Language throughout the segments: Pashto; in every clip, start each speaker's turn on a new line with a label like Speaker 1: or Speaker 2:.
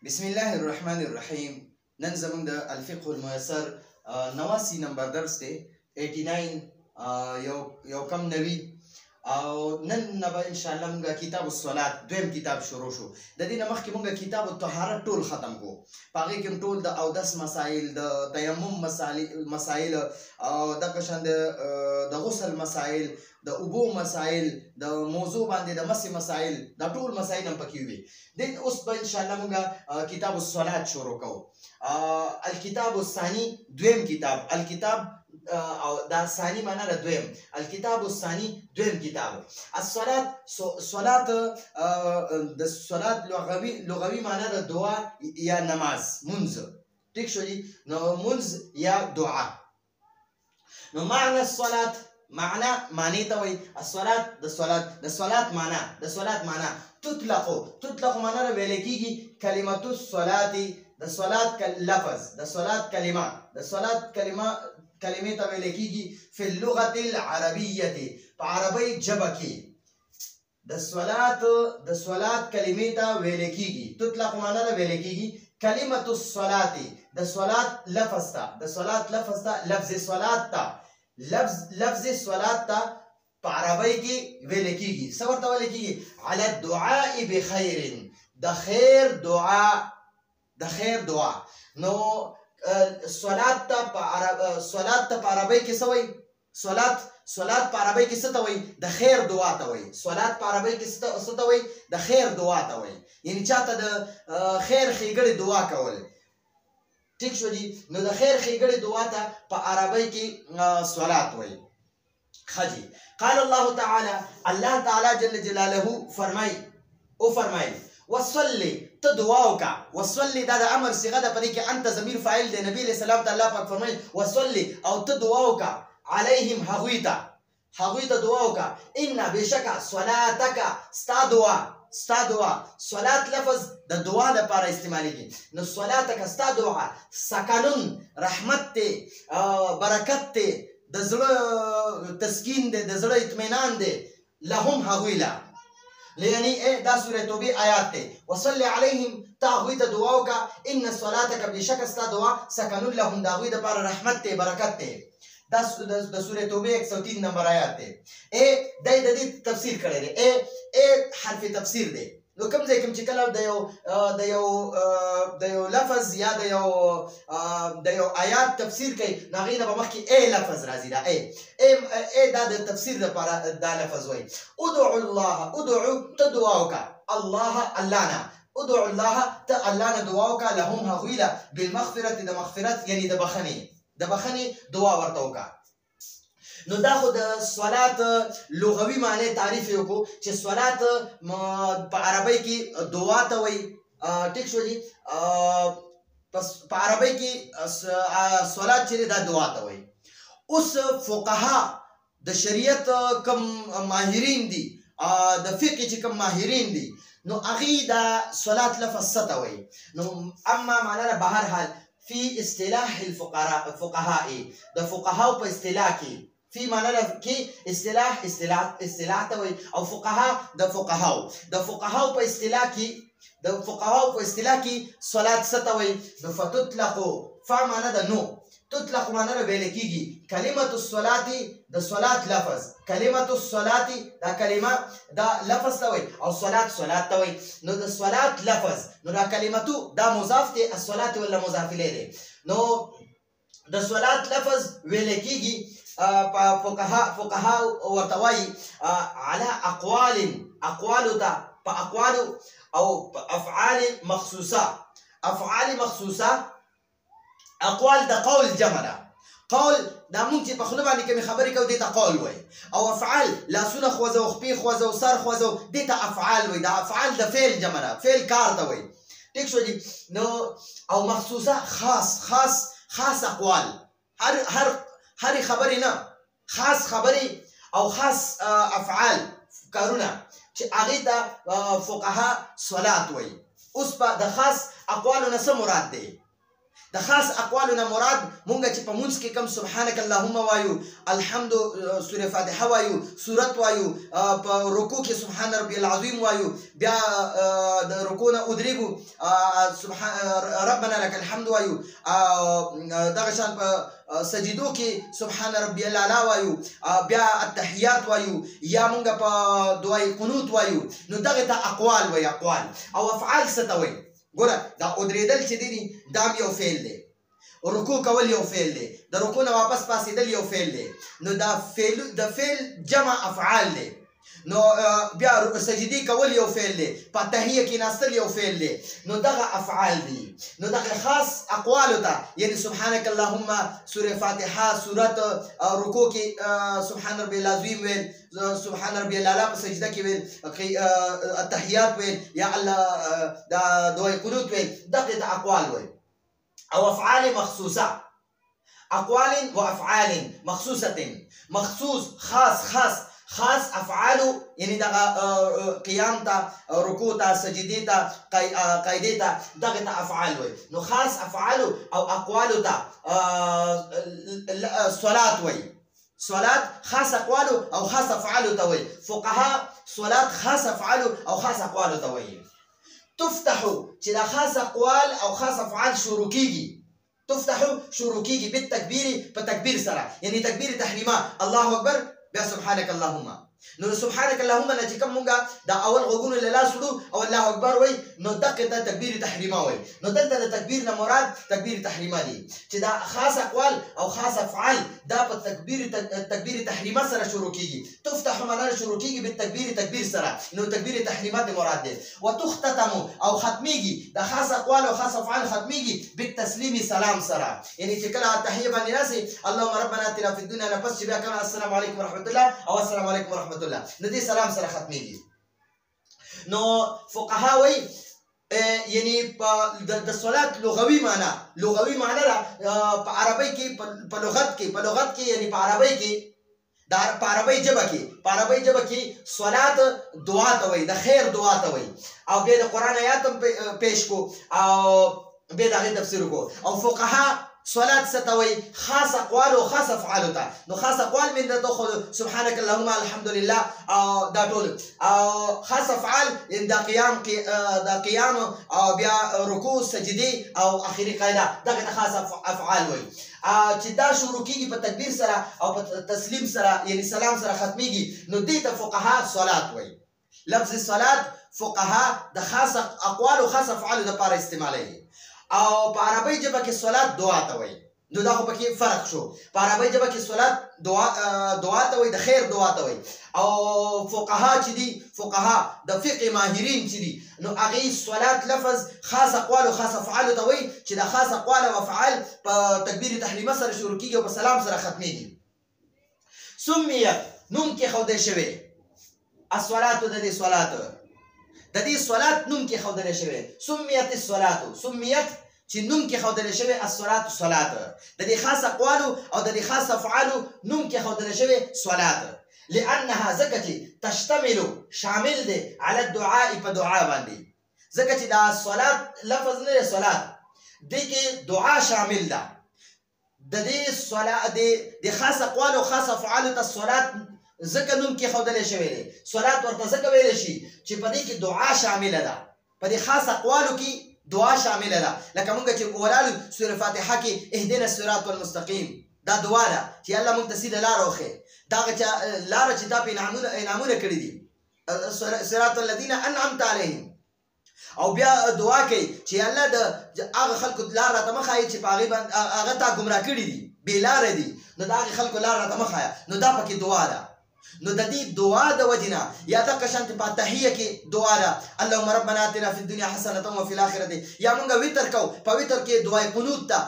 Speaker 1: بسم الله الرحمن الرحیم. نن زمونږ د الفقه الميسر 89 نمبر درس دی 89 یو کم نوی او نن به ان شاء الله موږ کتاب الصلات دویم کتاب شروع شو. د دې نه مخکې موږ کتاب الطهارت ټول ختم کو. په هغې کې ټول د اودس مسائل، د تیمم مسائل او دغه شان د غسل مسائل، د اوبو مسائل، د موضوع باندې د مسح مسائل، دا ټول مسائل هم پکې وي. اوس به ان شاء الله موږ کتاب الصلات شروع کوو. الکتاب الثانی دویم کتاب، الکتاب او دا ثانی معنا د دویم، الکتاب الثانی دویم کتاب. الصلات صلات د صلات لغوي معنا د دعا یا نماز، منځ. ټیک شو دي؟ نو منځ یا دعا. نو معنی الصلات معنی ته وایي الصلات د صلات معنا تطلق معنا را ویل کېږي کلمة الصلات، د صلات لفظ، د صلات کلمې ته ویل کېږي فی اللغة العربیة، په عربی ژبه کې د صلات کلمې ته ویل کېږي. تطلق معنا را ویل کېږي کلمة الصلات، د صلات لفظ ته، لفظ صلات ته په عربی کې ویل کېږي. څه ورته ویل کېږي؟ علی الدعاء بخیر، د خیر دعا. نو صلات ته په عربی کې څه وایي؟ صلات په عربی کې څه ته وایي؟ د خیر دعا ته وایي. صلات په عربی کې څه ته وایي؟ د خیر دعا ته وایي. یعنی چاته د خیر ښېګړې دعا کول. ٹھیک شو جی؟ نو د خیر ښېګړې دعا ته په عربی کې صلات وایي. خجی قال الله تعالی، الله تعالی جل جلاله فرمایي وصلی، ته دعا وکړه. وصلی دا د امر صيغه ده، په دې کې انت ضمیر فاعل دی. نبی علیہ السلام ته الله پاک فرمایي وصلی، او ته دعا وکړه علیهم، هغوی ته دعا وکړه. ان بشکه صلاتک، ستا دعا. صلات لفظ د دعا لپاره استعمالیږي. نو صلاتک، ستا دعا، سکنون، رحمت دی، برکت دی، د زړه تسکین دی، د زړه اطمینان دی، لهم هغوی له. یعنی دا سوره توبه آیات دی. وصلی علیهم، ته هغوی ته دعا وکړه. ان صلاتک، بشکه ستا دعا، سکنون لهم، د هغوی دپاره رحمت دی، برکت دی. دا د سوره توبه 103 نمبر آیات دی. دی د دې تفسیر کړی دی. حرف تفسیر دی. نو کوم ځای کوم چې کله د یو لفظ یا د یو آیات تفسیر کوي، نو هغې نه به مخکې لفظ راځي. دا د تفسیر لپاره دا لفظ وایي. ادعو الله، ته دعا وکړه الله نه، ادعو الله، ته الله نه دعا وکړه، لهم هغوی له، بالمغفرت، د مغفرت یعنی د بخښنې دعا ورته وکړه. نو دا خو د صلات لغوي معنی تعریف یې وکړو چې صلات په عربی کې دعا ته وایي. ټیک شو جي؟ په عربی کې صلات چې دا دعا ته وایي. اوس فقها د شریعت کم ماهرین دي، د فقه چې کم ماهرین دي، نو هغې دا صلات لفظ څه ته وایي. نو اما معنا به هر حال فی اصطلاح الفقهاء، د فقهاو په اصطلاح کې، فی معنا کې اصطلاح ته وایي، او فقها د فقهاو په اصطلاح کې صلات څه ته وایي. نو فتطلقو، فا معنا د نو، تطلق معنا را ویل کېږي کلمة الصلات، د صلات لفظ، کلمة الصلات دا کلمه دا لفظ ته وایي، او صلات ته وایي. نو د صلات لفظ، نو دا کلمتو دا مضاف دی، الصلات ولا مضاف الیه دی. نو د صلات لفظ ویل کېږي فقها ورته وایي علی اقوالو ته، په اقوالو او په افعال مخصوصه. اقوال د قول جمع ده. قول دا مونږ چې په خوله باندې کومې خبرې کوو دې ته قول وایي، او افعال لاسونه خوځو، خپې خوځو، سر خوځو، دې ته افعال وایي. دا افعال د فعل جمع ده، فعل کار ته وایي. ټیک شو جي؟ نو او مخصوصه خاص اقوال، هرې خبرې نه، خاص خبرې او خاص افعال، کارونه چې هغې ته فقها صلات وایي. اوس په د خاص اقوالو نه څه مراد دی؟ د خاص اقوالو نه مراد مونږ چې په مونږ کې کم سبحانك اللهم وایو، الحمد سوره فاتحه وایو، سورت وایو، په رکوع کې سبحان ربي العظیم وایو، بیا د رکوع نه ودرېږو سبحان ربنا لك الحمد وایو، دغه شان په سجدو کې سبحان ربي الاعلى وایو، بیا التحیات وایو، یا مونږ په دعای قنوت وایو. نو دغه ته اقوال وایي. اقوال او افعال څه ته وایي؟ ګوره دا ودرېدل چې دی دا یو فعل دی، رکوع کول یو فعل دی، د رکوع نه واپس پاسېدل یو فعل دی. نو دا د فعل جمع افعال دی. نو بیا سجدي کول یو فعل دی، په تحیه کې ناستل یو فعل دی. نو دغه افعال دي. نو دغه خاص اقوالو ته یعنی سبحانك اللهم، سوره فاتحه، سورت، رکوع کې سبحان ربي العظیم ویل، سبحان ربي الاعلى په سجده کې ویل، التحیات ویل، یا الله دا دعای قنوت ویل. دغه ته اقوال ویل. او افعال مخصوصه، اقوال و افعال مخصوصه، مخصوص خاص افعالو یعنی دغه قیام ته، رکوع ته، سجدې ته، قاعدې ته، دغه ته افعال وایي. نو خاص افعالو او اقوالو ته صلات وایي. صلات خاص اقوالو او خاص افعالو ته وایي. فقها صلات خاص افعالو او خاص اقوالو ته وایي. تفتحو چې دا خاص اقوال او خاص افعال شروع کیږي، تفتحو شروع کیږي بالتکبیر، په تکبیر سره، یعنی تکبیر تحریمه، الله اکبر، بیا سبحانك اللهم. نو سبحانك اللهم نه چې کوم مونږه دا اول غوږونه له لاس وړو او الله اکبر وای، نو دغه ته تکبیر تحریمه وای. نو دلته د تکبیر نه مراد تکبیر تحریمه دي چې دا خاص اقوال او خاص افعال دا په تکبیر تحریمه سره شروع کیږي. تفتح معنا شروع کیږي بالتکبیر، تکبیر سره، نو تکبیر تحریمه مراد ده. وتختتم او ختمیږي، دا خاص اقوال او خاص افعال ختمیږي بالتسلیم، سلام سره، یعنی چې کله تحیه باندې راسي اللهم ربنا اتنا في الدنيا، نه پس چې بیا کله السلام علیکم ورحمت الله او السلام علیکم ورحمت الله، د دې سلام سره ختميږي. نو فقها وایي یعنی د صلات لغوي معنا، لغوي معنا په عربی کې، په لغت کې یعنی په عربی کې، دا په عربی ژبه کې صلات دعا ته وایي، د خیر دعا ته وایي. او بیا د قرآن آیات هم پیش کو او بیا د هغې تفسیر کو. او فقها صلات ستوي خاص اقوال او خاص افعال ته. نو خاص اقوال من ده تاخذ سبحانك اللهم الحمد لله او دا ټول، او خاص افعال ان دا قیام او بیا رکوع، سجدي او اخري قاعده، دغه خاص افعال وي. چې دا شروع کیږي په تکبیر سره او په تسلیم سره، یعنی سلام سره ختميږي، نو دې ته فقها صلات وي. لفظ صلات فقها د خاص اقوال او خاص افعال لپاره استعمالوي. او په عربی ژبه کې صلات دعا ته وایي. نو دا خو پکې فرق شو. په عربی ژبه کې صلات دعا ته وایي، د خیر دعا ته وایي. او فقها چې دي، فقها د فقه ماهرین چې دي، نو هغې صلات لفظ خاص اقوال او خاص افعالو ته وایي چې د خاص اقوال او افعال په تکبیر تحریمه سره شروع کیږي او په سلام سره ختمېږي. سمیت نوم کېښودل شوی، الصلات د دې صلات، د دې صلات نوم کېښودل شوی. سمیت الصلات، سمیت چې نوم کېښودل شوی، الصلات صلات، د دې خاص اقوالو او د دې خاص افعالو نوم کېښودل شوی صلات. لانها ځکه چې تشتمل شامل دی علی الدعاء، په دعا باندې. ځکه چې دا صلات لفظ نه دی، صلات دې کې دعا شامل ده. د دې صلات د خاص اقوالو او خاص افعالو ته صلات ځکه نوم کېښودل شوی دی. صلات ورته ځکه ویلی شي چې په دې کې دعا شامله ده، په دې خاص اقوالو کې دعا شامله ده. لکه مونږ چې ولالو سوره فاتحه کې اهدنا الصراط المستقیم، دا دعا ده چې الله مونږ ته سیده لاره وښیي. دغه لاره چې دا په انعامونه کړي دي، صراط الذین انعمت علیهم. او بیا دعا کوي چې الله د هغه خلکو لار راته مه ښایي چې په هغه تا ګمراه کړي دي، بې لاره دي، نو د هغې خلکو لار راته مه ښایه. نو دا پکې دعا ده. نو د دې دعا د وجې نه یا دغه شانتې په تحیه کې دعا ده، اللهم ربنا اتنا فی الدنیا حسنة وفي الآخرة. یا مونږ وتر کوو، په وتر کې دعای قنوت ده،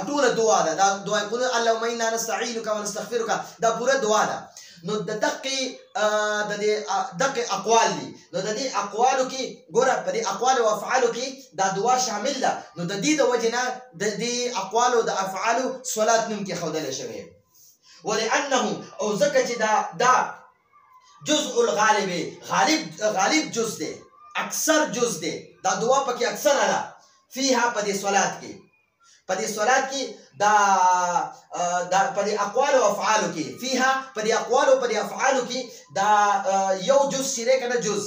Speaker 1: ټوله دعا ده، دا دعای قنوت اللهم انا نستعینک ونستغفرک، دا پوره دعا ده. نو د دغه اقوال دي. نو د دې اقوالو کې ګوره، په دې اقوال او افعالو کې دا دعا شامل ده. نو د دې د وجې نه د دې اقوالو د افعالو صلات نوم کېښودلی شوی. ولانه او ځکه چې دا جزء الغالب، غالب جز دی، اکثر جز دی، دا دعا پکې اکثره ده. فیها په دې صلات کې په دې صلات کې دا په دې اقوال او افعالو کې فيها په دې اقوال او په دې افعالو کې دا یو جز چې کنه جز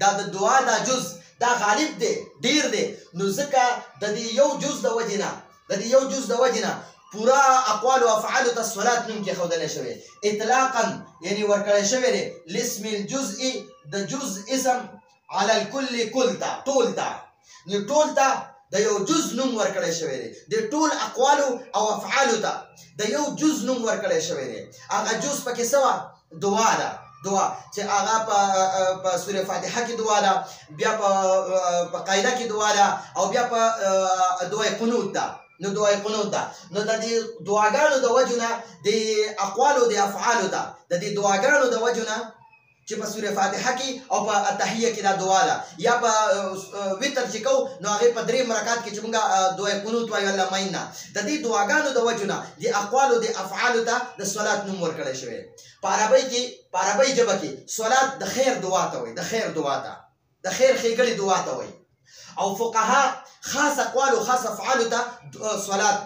Speaker 1: دا د دعا دا جز دا غالب دی ډیر دی نو ځکه د دې یو جز د وجنه پورا اقوال او افعال ته صلات نوم کې خودل شوی اطلاقا یعنی ورکړی شوی دی لاسم الجزء د جز اسم على الكل كلتا ټولتا نو ټولتا د یو جز نوم ورکړی شوی دی د ټول اقوال او افعال ته د یو جز نوم ورکړی شوی دی هغه جز پکې سوا دعا ده دعا چې هغه په سوره فاتحه کې دعا ده بیا په قاعده کې دعا ده او بیا په دعای قنوت ده نو دعای قنوت ده نو د دې دعاګانو د وجونه د اقوالو د افعالو ده د دې دعاګانو د وجونه چې په سوره فاتحه کې او په تحیه کې دا دعا ده یا په وتر چې کو نو هغه په درې رکعات کې چې موږ دعای قنوت وایو الله معینا د دې دعاګانو د وجونه د اقوالو د افعالو ته د صلات نوم ورکړی شوی په عربی ژبه کې صلات د خیر دعا ته وایي د خیر دعا ته د خیر ښېګړې دعا ته وایي او فقها خاص اقوال او خاص افعال ته صلات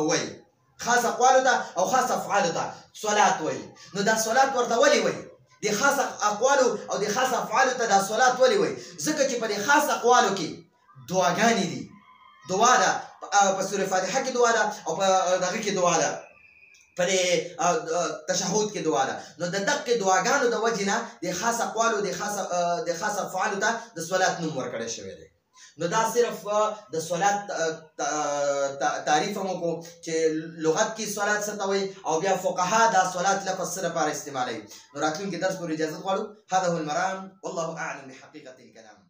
Speaker 1: وایي خاص اقوال ته او خاص افعال ته صلات وایي نو دا صلات ورته ولي وایي د خاص اقوال او د خاص افعال ته دا صلات ولي وایي ځکه چې په د خاص اقوالو کې دعاګانې دي دعا ده په سوره فاتحه کې دعا ده او په دغه کې دعا ده په تشهود کې دعا ده نو د دقه دعاګانو د وجنه د خاص اقوال او د خاص افعال ته د صلات نوم ورکړی شوی دی نو دا صرف د صلات تعریف مو کو چې لغت کې صلات څه ته وایي او بیا فقها دا صلات لفظ سره لپاره استعمالوي نو راتلونکي درس پورې اجازه غواړو هذا هو المرام والله اعلم بحقيقه الكلام